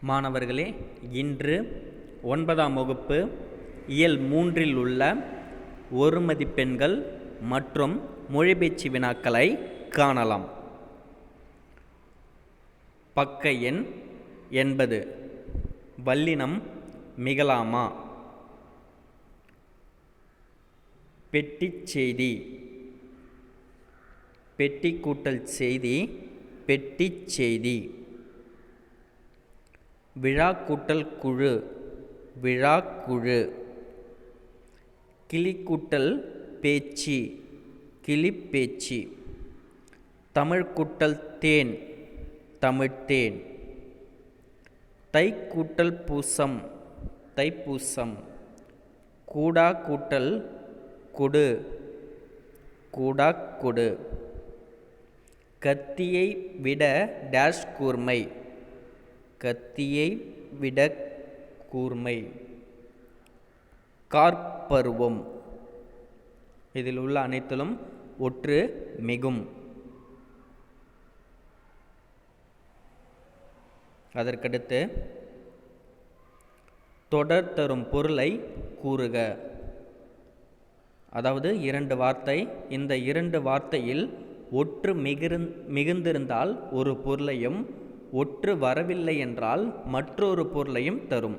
மாணவர்களே, இன்று 9ஆம் வகுப்பு இயல் 3இல் உள்ள ஒரு மதிப்பெண்கள் மற்றும் மொழிபெயர்ச்சி வினாக்களை காணலாம். பக்க எண் 80. வல்லினம் மிகலாமா? பெட்டிச் செய்தி. பெட்டி கூட்டல் செய்தி பெட்டிச் செய்தி. விழா கூட்டல் குழு விழாக்குழு. கிளி கூட்டல் பேச்சு கிளிப்பேச்சு. தமிழ் கூட்டல் தேன் தமிழ்த்தேன். தை கூட்டல் பூசம் தைப்பூசம். கூடா கூட்டல் கொடு கூடாக்கொடு. கத்தியை விட டேஷ் கூர்மை கத்தியை விட கூர்மை. கார்ப்பருவம். இதில் உள்ள அனைத்திலும் ஒற்று மிகும். அதற்கடுத்து தொடர் தரும் பொருளை கூறுக. அதாவது 2 வார்த்தை. இந்த 2 வார்த்தையில் ஒற்று மிகுந்திருந்தால் ஒரு பொருளையும், ஒற்று வரவில்லை என்றால் மற்றொரு பொருளையும் தரும்.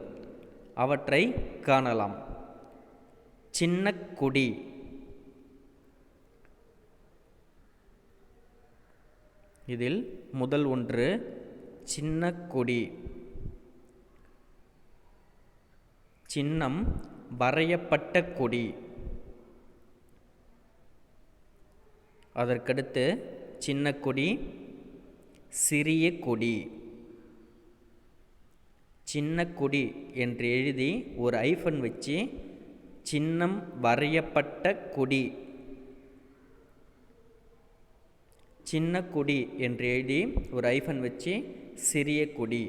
அவற்றை காணலாம். சின்ன கொடி. இதில் முதல் ஒன்று சின்ன கொடி. சின்னம் வரையப்பட்ட கொடி. அதற்கடுத்து சின்ன கொடி சிறிய கொடி. சின்ன கொடி என்று எழுதி ஒரு ஐஃபன் வச்சு சின்னம் வரையப்பட்ட கொடி. சின்ன கொடி என்று எழுதி ஒரு ஐஃபன் வச்சு சிறிய கொடி.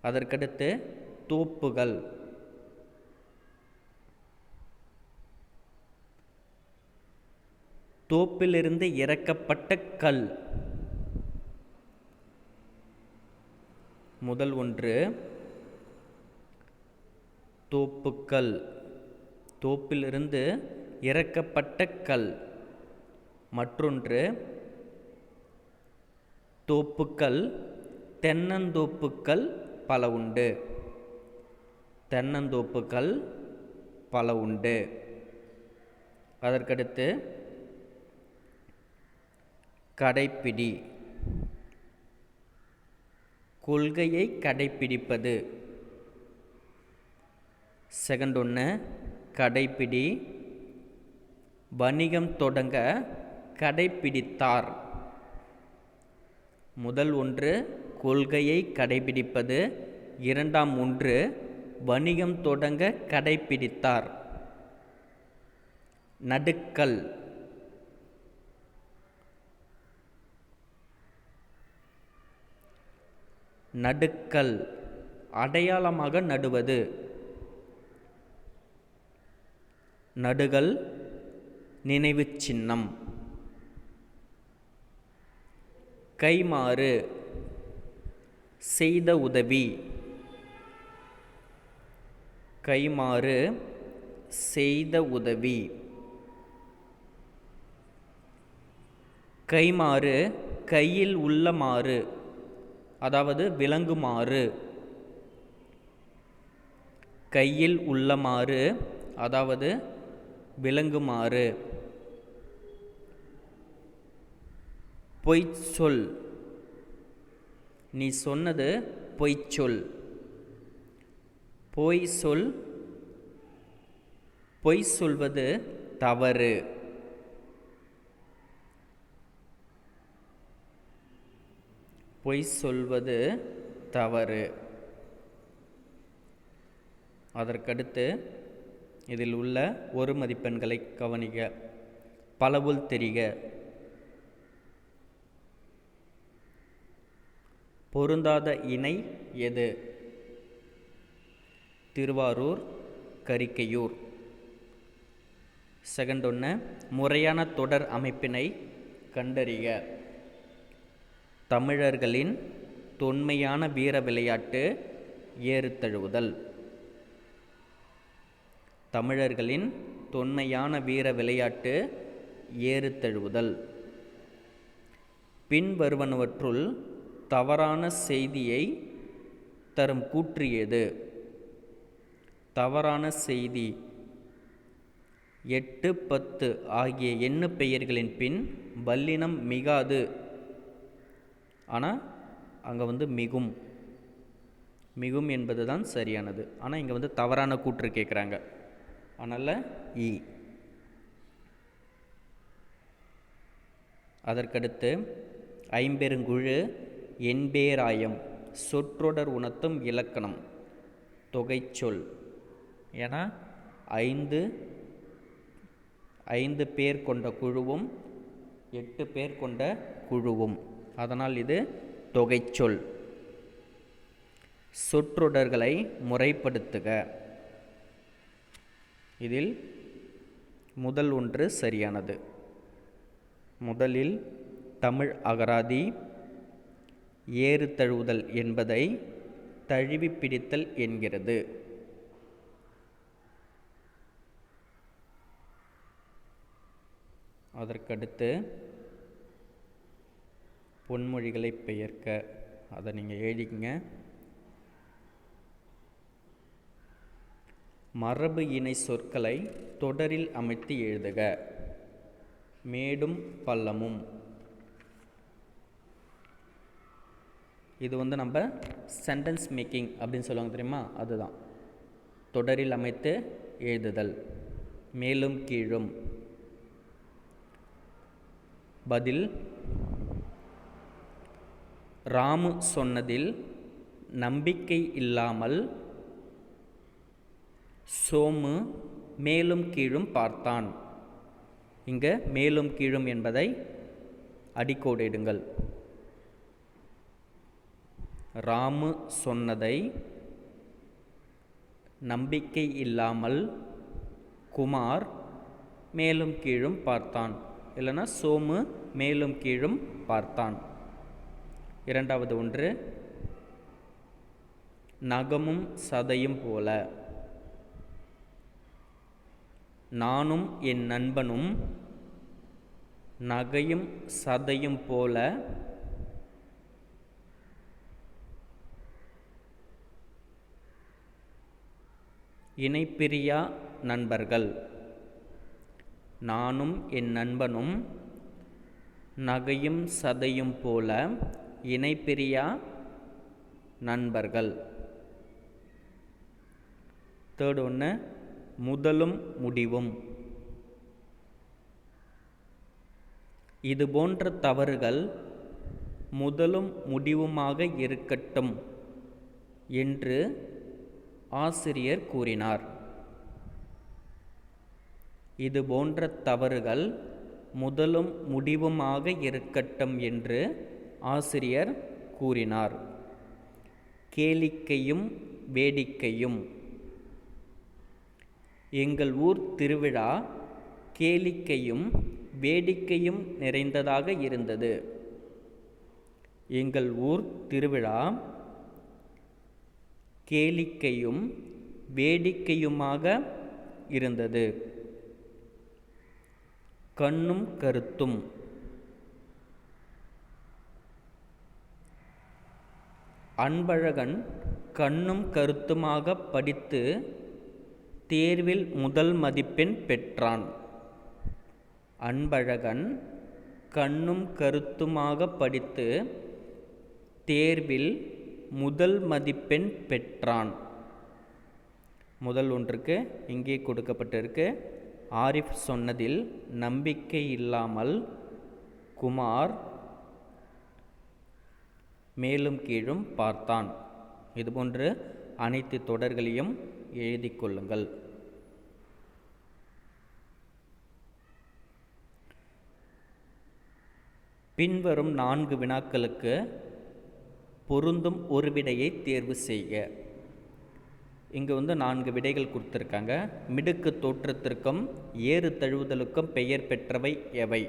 அதற்கடுத்து தோப்புகள். தோப்பிலிருந்து இறக்கப்பட்ட கல். முதல் ஒன்று தோப்புக்கல். தோப்பிலிருந்து இறக்கப்பட்ட கல். மற்றொன்று தோப்புக்கல். தென்னந்தோப்புக்கள் பல உண்டு. தென்னந்தோப்புக்கள் பல உண்டு. அதற்கடுத்து கடைப்பிடி. கொள்கையை கடைப்பிடிப்பது. செகண்ட் ஒன்று கடைப்பிடி. வணிகம் தொடங்க கடைப்பிடித்தார். முதல் ஒன்று கொள்கையை கடைப்பிடிப்பது. இரண்டாம் ஒன்று வணிகம் தொடங்க கடைப்பிடித்தார். நடுக்கல். நடுக்கல் அடையாளமாக நடுவது. நடுகல் நினைவு சின்னம். கைமாறு செய்த உதவி. கைமாறு செய்த உதவி. கைமாறு கையில் உள்ளமாறு, அதாவது விளங்குமாறு. கையில் உள்ளமாறு அதாவது விளங்குமாறு. பொய்ச்சொல். நீ சொன்னது பொய்ச்சொல். பொய் சொல். பொய் சொல்வது தவறு. பொய் சொல்வது தவறு. அதற்கடுத்து இதில் உள்ள ஒரு மதிப்பெண்களை கவனிக்க. பலவுள் தெரிக. பொருந்தாத இணை எது? திருவாரூர், கரிக்கையூர். செகண்ட் ஒன்று முறையான தொடர் அமைப்பினை கண்டறிக. தமிழர்களின் தொன்மையான வீர விளையாட்டு ஏறு தழுவுதல். தமிழர்களின் தொன்மையான வீர விளையாட்டு ஏறு தழுவுதல். பின்வருவனவற்றுள் தவறான செய்தியை தரும் கூற்று எது? தவறான செய்தி: 8, 10 ஆகிய எண்ணு பெயர்களின் பின் வல்லினம் மிகாது. ஆனால் அங்கே மிகும். மிகும் என்பது தான் சரியானது. ஆனால் இங்கே தவறான கூற்று கேட்குறாங்க. அதனால் இ. அதற்கடுத்து ஐம்பெருங்குழு எண்பேராயம் சொற்றொடர் உணர்த்தும் இலக்கணம் தொகைச்சொல். ஏன்னா 5 பேர் கொண்ட குழுவும் 8 பேர் கொண்ட குழுவும், அதனால் இது தொகைச்சொல். சொற்றொடர்களை முறைப்படுத்துக. இதில் முதல் ஒன்று சரியானது. முதலில் தமிழ் அகராதி ஏறு தழுவுதல் என்பதை தழுவி பிடித்தல் என்கிறது. அதற்கடுத்து பொன்மொழிகளை பெயர்க்க. அதை நீங்கள் எழுதிக்கங்க. மரபு இணை சொற்களை தொடரில் அமைத்து எழுதுக. மேடும் பள்ளமும். இது நம்ம சென்டென்ஸ் மேக்கிங் அப்படின்னு சொல்லுவாங்க தெரியுமா, அதுதான். தொடரில் அமைத்து எழுதுதல். மேலும் கீழும். பதில்: ராமு சொன்னதில் நம்பிக்கை இல்லாமல் சோமு மேலும் கீழும் பார்த்தான். இங்கே மேலும் கீழும் என்பதை அடிக்கோடிடுங்கள். ராமு சொன்னதை நம்பிக்கை இல்லாமல் குமார் மேலும் கீழும் பார்த்தான். இல்லைன்னா சோமு மேலும் கீழும் பார்த்தான். இரண்டாவது ஒன்று, நகமும் சதையும் போல. நானும் என் நண்பனும் நகையும் சதையும் போல இணைப்பிரியா நண்பர்கள். நானும் என் நண்பனும் நகையும் சதையும் போல இணைப்பிரியா நண்பர்கள். தேர்ட் ஒன்று, முதலும் முடிவும். இது போன்ற தவறுகள் முதலும் முடிவுமாக இருக்கட்டும் என்று ஆசிரியர் கூறினார். இது போன்ற தவறுகள் முதலும் முடிவுமாக இருக்கட்டும் என்று ஆசிரியர் கூறினார். கேளிக்கையும் வேடிக்கையும். எங்கள் ஊர் திருவிழா கேளிக்கையும் வேடிக்கையும் நிறைந்ததாக இருந்தது. எங்கள் ஊர் திருவிழா கேளிக்கையும் வேடிக்கையுமாக இருந்தது. கண்ணும் கருத்தும். அன்பழகன் கண்ணும் கருத்துமாக படித்து தேர்வில் முதல் மதிப்பெண் பெற்றான். அன்பழகன் கண்ணும் கருத்துமாக படித்து தேர்வில் முதல் மதிப்பெண் பெற்றான். முதல் ஒன்றுக்கு இங்கே கொடுக்கப்பட்டிருக்கு. ஆரிஃப் சொன்னதில் நம்பிக்கை இல்லாமல் குமார் மேலும் கீழும் பார்த்தான். இதுபோன்று அனைத்து தொடர்களையும் எழுதி கொள்ளுங்கள். பின்வரும் 4 வினாக்களுக்கு பொருந்தும் ஒரு விடையை தேர்வு செய்க. இங்கே 4 விடைகள் கொடுத்துருக்காங்க. மிடுக்கு தோற்றத்திற்கும் ஏறு தழுவுதலுக்கும் பெயர் பெற்றவை எவை?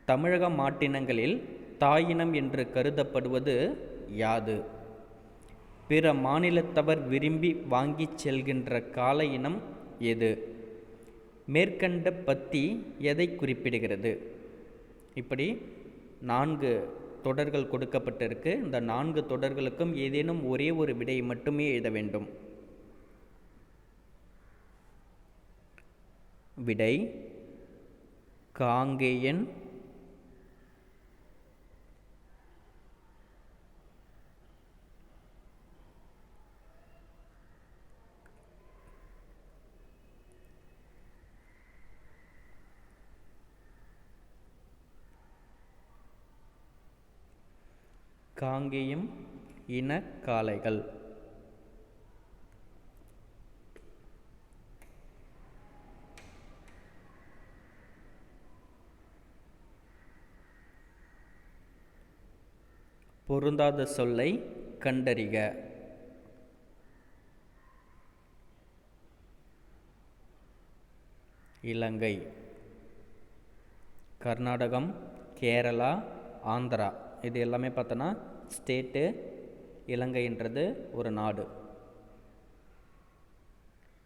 தமிழக மாட்டினங்களில் தாயினம் என்று கருதப்படுவது யாது? பிற மாநிலத்தவர் விரும்பி வாங்கிச் செல்கின்ற காளை இனம் எது? மேற்கண்ட பத்தி எதை குறிப்பிடுகிறது? இப்படி 4 தொடர்கள் கொடுக்கப்பட்டிருக்கு. இந்த 4 தொடர்களுக்கும் ஏதேனும் ஒரே ஒரு விடையை மட்டுமே எழுத வேண்டும். விடை காங்கேயன், காங்கேயம் இன காளைகள். பொருந்தாத சொல்லை கண்டறிக. இலங்கை, கர்நாடகம், கேரளா, ஆந்திரா இது எல்லாமே பார்த்தோன்னா ஸ்டேட்டு. இலங்கைன்றது ஒரு நாடு.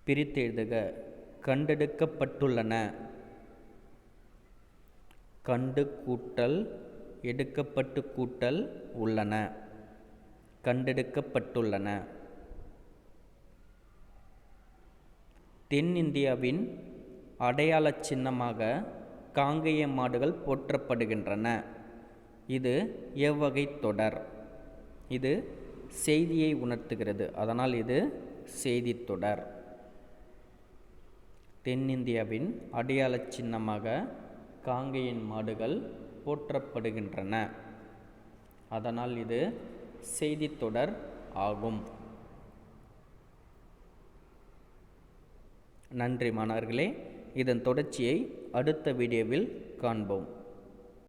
பிரித்து எழுதுக. கண்டெடுக்கப்பட்டுள்ளன. கண்டு கூட்டல் எடுக்கப்பட்டு கூட்டல் உள்ளன. கண்டெடுக்கப்பட்டுள்ளன. தென்னிந்தியாவின் அடையாள சின்னமாக காங்கேய மாடுகள் போற்றப்படுகின்றன. இது எவ்வகை தொடர்? இது செய்தியை உணர்த்துகிறது, அதனால் இது செய்தித்தொடர். தென்னிந்தியாவின் அடையாள சின்னமாக காங்கேயன் மாடுகள் போற்றப்படுகின்றன, அதனால் இது செய்தித்தொடர் ஆகும். நன்றி மாணவர்களே. இதன் தொடர்ச்சியை அடுத்த வீடியோவில் காண்போம்.